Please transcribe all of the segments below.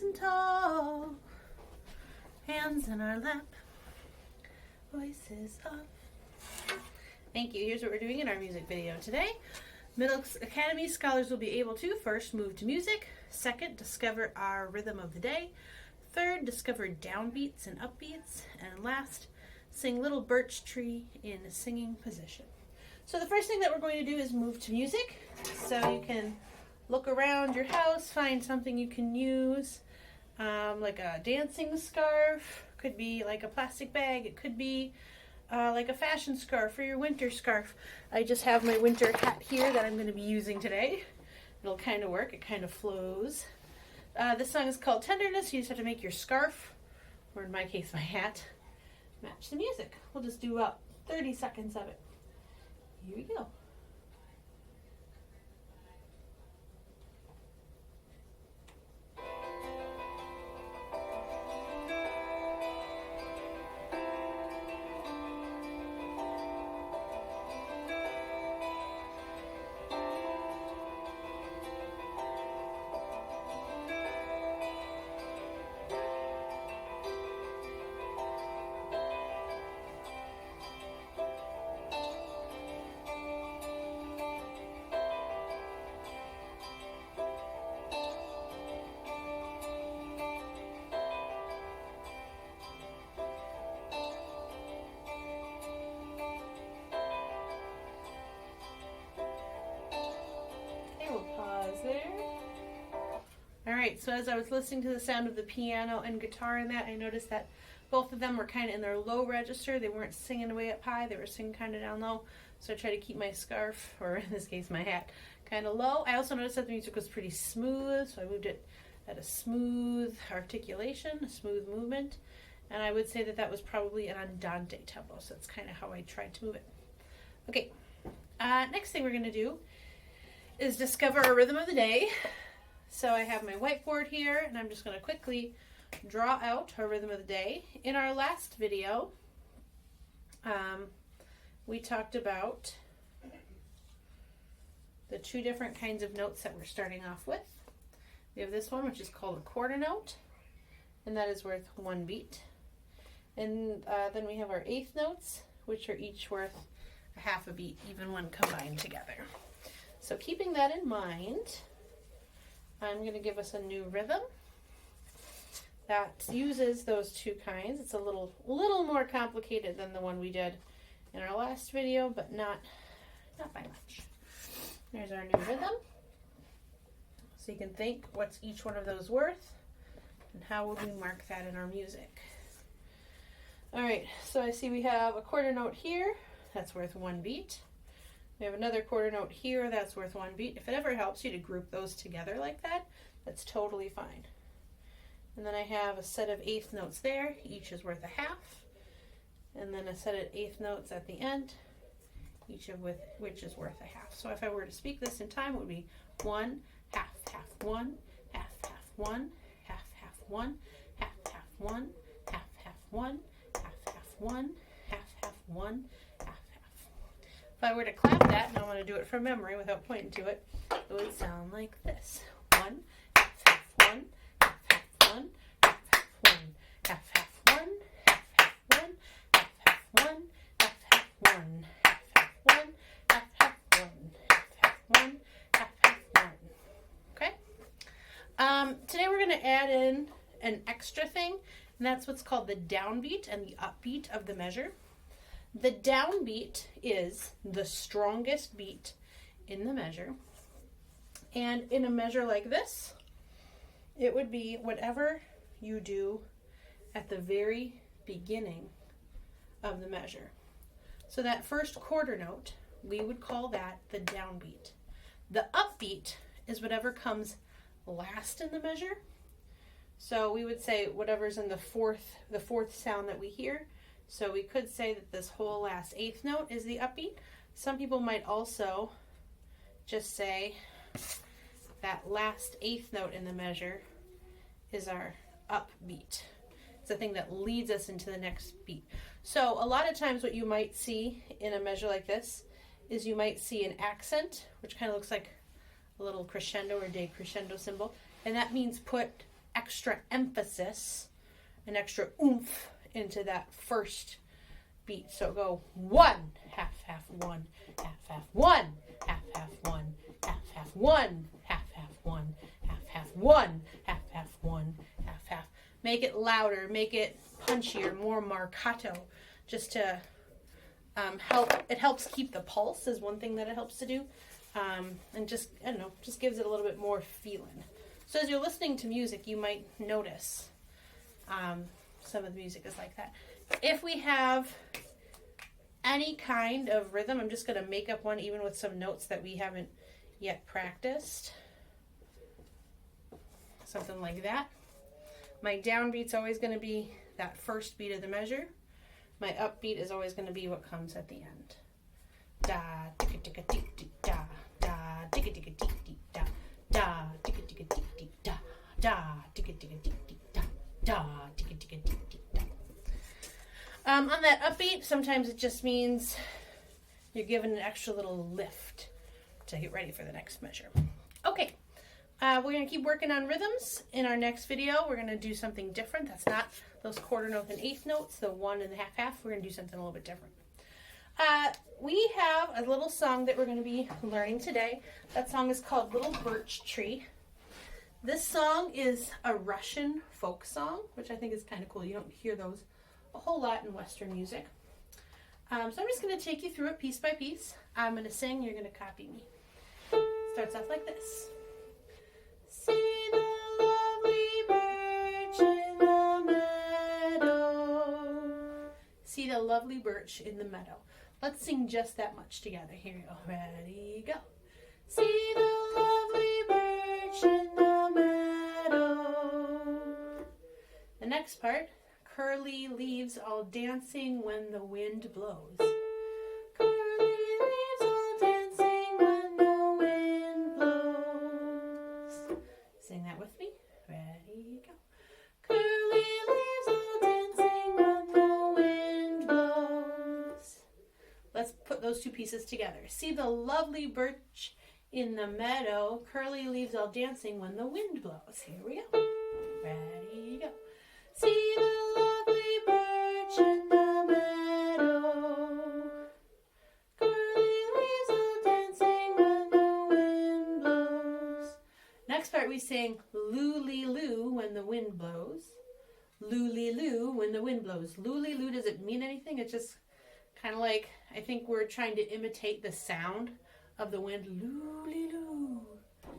nice and tall, hands in our lap, voices up. Thank you. Here's what we're doing in our music video today. Middle Academy scholars will be able to first move to music, second discover our rhythm of the day, third discover downbeats and upbeats, and last sing Little Birch Tree in a singing position. So the first thing that we're going to do is move to music. So you can look around your house, find something you can use, like a dancing scarf, could be like a plastic bag, it could be like a fashion scarf or your winter scarf. I just have my winter hat here that I'm going to be using today. It'll kind of work, it kind of flows. This song is called Tenderness. You just have to make your scarf, or in my case my hat, match the music. We'll just do about 30 seconds of it. Here we go. Alright, so as I was listening to the sound of the piano and guitar in that, I noticed that both of them were kind of in their low register. They weren't singing way up high, they were singing kind of down low. So I tried to keep my scarf, or in this case my hat, kind of low. I also noticed that the music was pretty smooth, so I moved it at a smooth articulation, a smooth movement. And I would say that that was probably an andante tempo, so that's kind of how I tried to move it. Okay, next thing we're going to do is discover our rhythm of the day. So I have my whiteboard here, and I'm just going to quickly draw out our rhythm of the day. In our last video, we talked about the two different kinds of notes that we're starting off with. We have this one, which is called a quarter note, and that is worth 1 beat. And then we have our eighth notes, which are each worth a half a beat, even when combined together. So keeping that in mind, I'm going to give us a new rhythm that uses those two kinds. It's a little more complicated than the one we did in our last video, but not by much. There's our new rhythm. So you can think what's each one of those worth and how would we mark that in our music. Alright, so I see we have a quarter note here, that's worth 1 beat. We have another quarter note here that's worth 1 beat. If it ever helps you to group those together like that, that's totally fine. And then I have a set of eighth notes there, each is worth a half. And then a set of eighth notes at the end, each of which is worth a half. So if I were to speak this in time, it would be 1, half, half, 1, half, half, 1, half, half, 1, half, half, 1, half, half, 1, half, half, 1, half, half, 1, half, half. If I were to clap that, and I want to do it from memory without pointing to it, it would sound like this. 1, half, half, 1, half, half, 1, half, half, 1, half, half, 1, half, half, 1, half, half, 1, half, half, 1, half, half, 1, half, half, 1, half, half, 1, half, half, 1. Okay? Today we're going to add in an extra thing, and that's what's called the downbeat and the upbeat of the measure. The downbeat is the strongest beat in the measure. And in a measure like this, it would be whatever you do at the very beginning of the measure. So that first quarter note, we would call that the downbeat. The upbeat is whatever comes last in the measure. So we would say whatever's in the fourth sound that we hear. So we could say that this whole last eighth note is the upbeat. Some people might also just say that last eighth note in the measure is our upbeat. It's the thing that leads us into the next beat. So a lot of times what you might see in a measure like this is you might see an accent, which kind of looks like a little crescendo or decrescendo symbol, and that means put extra emphasis, an extra oomph into that first beat. So go 1, half, half, 1, half, half, 1, half, half, 1, half, half, 1, half, half, 1, half, half, 1, half, half, 1, half, half. Make it louder, make it punchier, more marcato, just to help. It helps keep the pulse is one thing that it helps to do. And just, I don't know, just gives it a little bit more feeling. So as you're listening to music, you might notice some of the music is like that. If we have any kind of rhythm, I'm just going to make up one even with some notes that we haven't yet practiced. Something like that. My downbeat's always going to be that first beat of the measure. My upbeat is always going to be what comes at the end. Da, ticka ticka tick tick da, da, ticka ticka tick tick da, da, ticka ticka tick tick da, da, ticka ticka tick tick da, da, ticka ticka tick tick da. On that upbeat, sometimes it just means you're giving an extra little lift to get ready for the next measure. Okay, we're going to keep working on rhythms. In our next video, we're going to do something different. That's not those quarter note and eighth notes, the 1 and the half half. We're going to do something a little bit different. We have a little song that we're going to be learning today. That song is called Little Birch Tree. This song is a Russian folk song, which I think is kind of cool. You don't hear those a whole lot in Western music. So I'm just going to take you through it piece by piece. I'm going to sing, you're going to copy me. Starts off like this. See the lovely birch in the meadow. See the lovely birch in the meadow. Let's sing just that much together. Here we go. Ready, go. See the lovely birch in the meadow. The next part. Curly leaves all dancing when the wind blows. Curly leaves all dancing when the wind blows. Sing that with me. Ready, go. Curly leaves all dancing when the wind blows. Let's put those two pieces together. See the lovely birch in the meadow. Curly leaves all dancing when the wind blows. Here we go. Ready, go. See the lovely birch in the meadow. Curly leaves all dancing when the wind blows. Next part we sing loo-lee-loo when the wind blows. Loo-lee-loo when the wind blows. Loo-lee-loo, does it mean anything? It's just kind of like, I think we're trying to imitate the sound of the wind. Loo-lee-loo.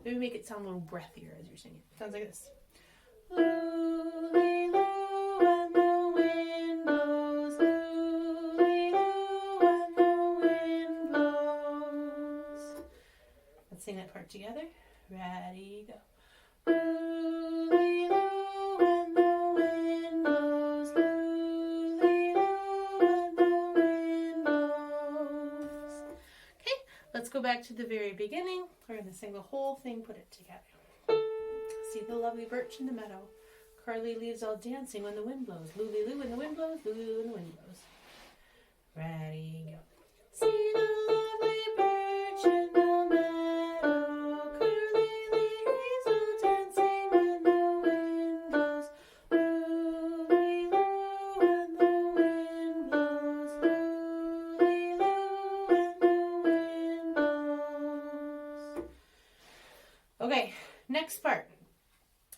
Maybe make it sound a little breathier as you're singing. Sounds like this. Loo-lee-loo when the wind blows. Loo-lee-loo when the wind blows. Let's sing that part together. Ready, go. Loo-lee-loo when the wind blows. Loo-lee-loo when the wind blows. Okay, let's go back to the very beginning. We're going to sing the whole thing, put it together. See the lovely birch in the meadow. Curly leaves all dancing when the wind blows. Loo-lee-loo when the wind blows. Loo-lee-loo when the wind blows. Ready, go. See the lovely birch in the meadow. Curly leaves all dancing when the wind blows. Loo-lee-loo when the wind blows. Loo-lee-loo when the wind blows. Okay, next part.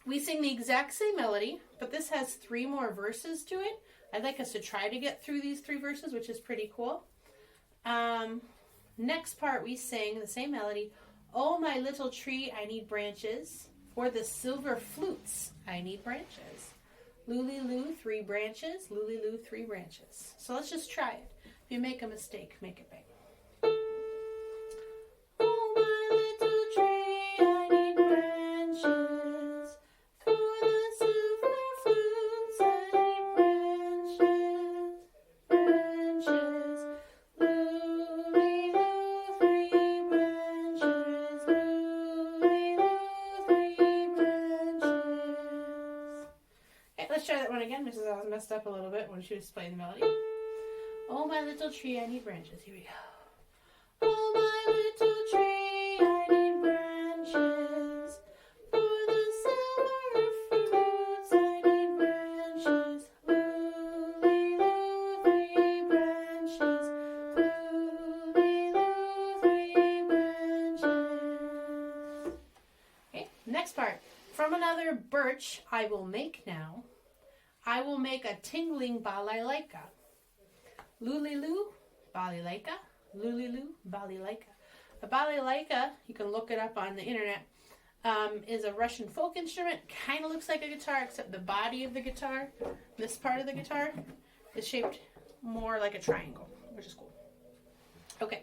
We sing the exact same melody, but this has 3 more verses to it. I'd like us to try to get through these 3 verses, which is pretty cool. Next part, we sing the same melody. Oh, my little tree, I need branches. For the silver flutes, I need branches. Loo-lee-loo, 3 branches. Loo-lee-loo, 3 branches. So let's just try it. If you make a mistake, make it big. Oh, my little tree, I need branches. Let's try that one again. Mrs. Oz messed up a little bit when she was playing the melody. Oh, my little tree, I need branches. Here we go. Oh, my little tree, I need branches for the silver fruit. another birch I will make now. I will make a tingling balalaika. Lulilu, balalaika. Lulilu, balalaika. A balalaika, you can look it up on the internet, is a Russian folk instrument. Kind of looks like a guitar, except the body of the guitar, this part of the guitar, is shaped more like a triangle, which is cool. Okay,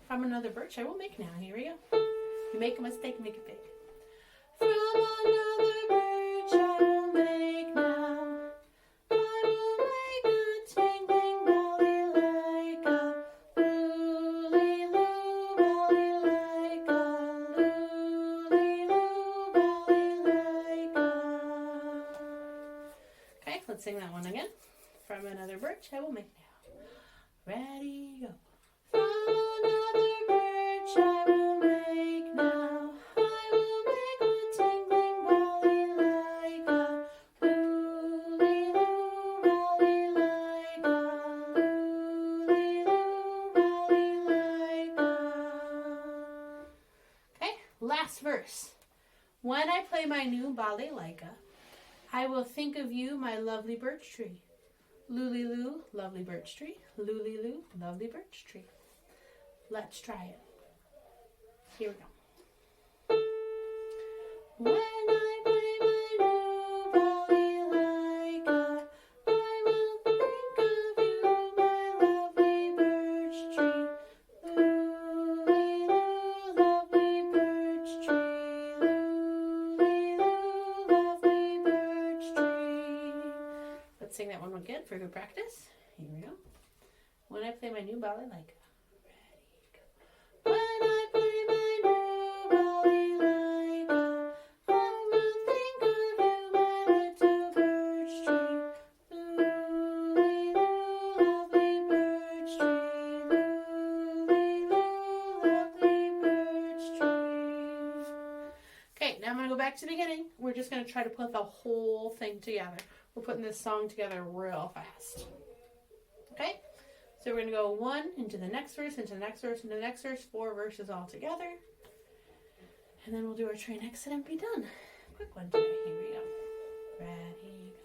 from another birch I will make now. Here we go. You make a mistake, make it big. From another birch I will make now. I will make a tingling balalaika. Luliloo, balalaika. Luliloo, balalaika. Okay, let's sing that one again. From another birch I will make now. Ready, go. From another birch I will make now. I will make a tingling balalaika. Luliloo, balalaika. Luliloo, balalaika. Okay, last verse. When I play my new balalaika, I will think of you, my lovely birch tree. Luliloo, lovely birch tree. Luliloo, lovely birch tree. Let's try it. Here we go. When I play my new balalaika, I will think of you, my lovely birch tree. Luliloo, lovely birch tree. Luliloo, lovely birch tree. Let's sing that one again for good practice. Here we go. When I play my new balalaika. When I play my new balalaika, I will think of you, my little birch tree. Luliloo, lovely birch tree. Luliloo, lovely birch tree. Okay, now I'm going to go back to the beginning. We're just going to try to put the whole thing together. We're putting this song together real fast. Okay? So we're going to go one into the next verse, into the next verse, into the next verse, 4 verses all together. And then we'll do our train exit and be done. Quick one today. Here we go. Ready, go.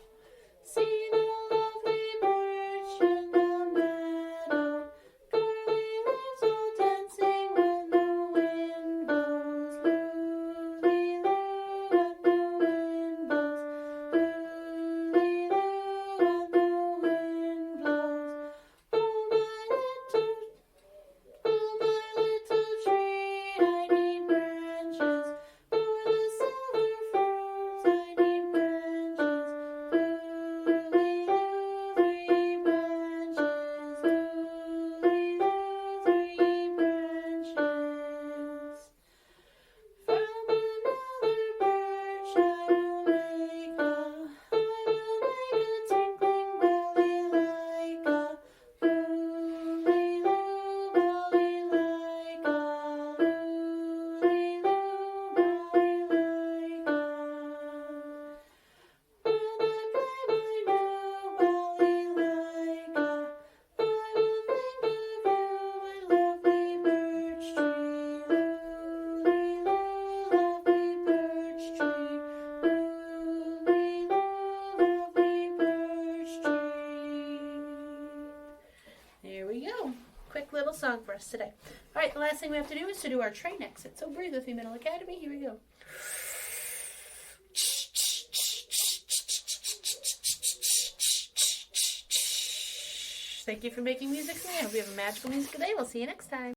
See the lovely birch in the meadow. Curly leaves all dancing when the wind blows. Luliloo, when the wind blows. Luliloo, when the wind blows. Oh, my little tree, I need branches. For the silver fruits, I need branches. Luliloo, 3 branches. Luliloo, 3 branches. From another birch I will make now. I will make a tinkling balalaika. Luliloo, balalaika. Luliloo, balalaika. When I play my new balalaika, I will think of you, my lovely birch tree. Luliloo, lovely birch tree. Luliloo, lovely birch tree. There we go. Quick little song for us today. All right, the last thing we have to do is to do our train exit. So breathe with me, Middle Academy. Here we go. Thank you for making music today. I hope you have a magical musical day. We'll see you next time.